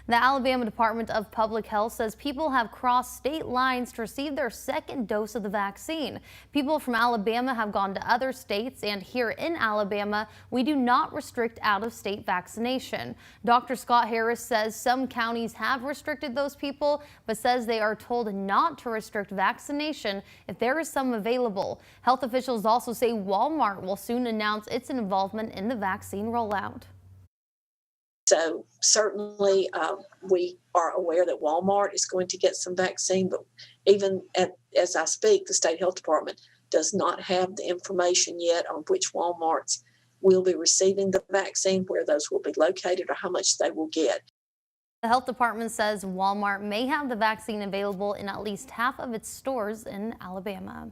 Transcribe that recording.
The Alabama Department of Public Health says people have crossed state lines to receive their second dose of the vaccine. People from Alabama have gone to other states, and here in Alabama, we do not restrict out-of-state vaccination. Dr. Scott Harris says some counties have restricted those people, but says they are told not to restrict vaccination if there is some available. Health officials also say Walmart will soon announce its involvement in the vaccine rollout. So certainly we are aware that Walmart is going to get some vaccine, but even as I speak, the state health department does not have the information yet on which Walmarts will be receiving the vaccine, where those will be located, or how much they will get. The health department says Walmart may have the vaccine available in at least half of its stores in Alabama.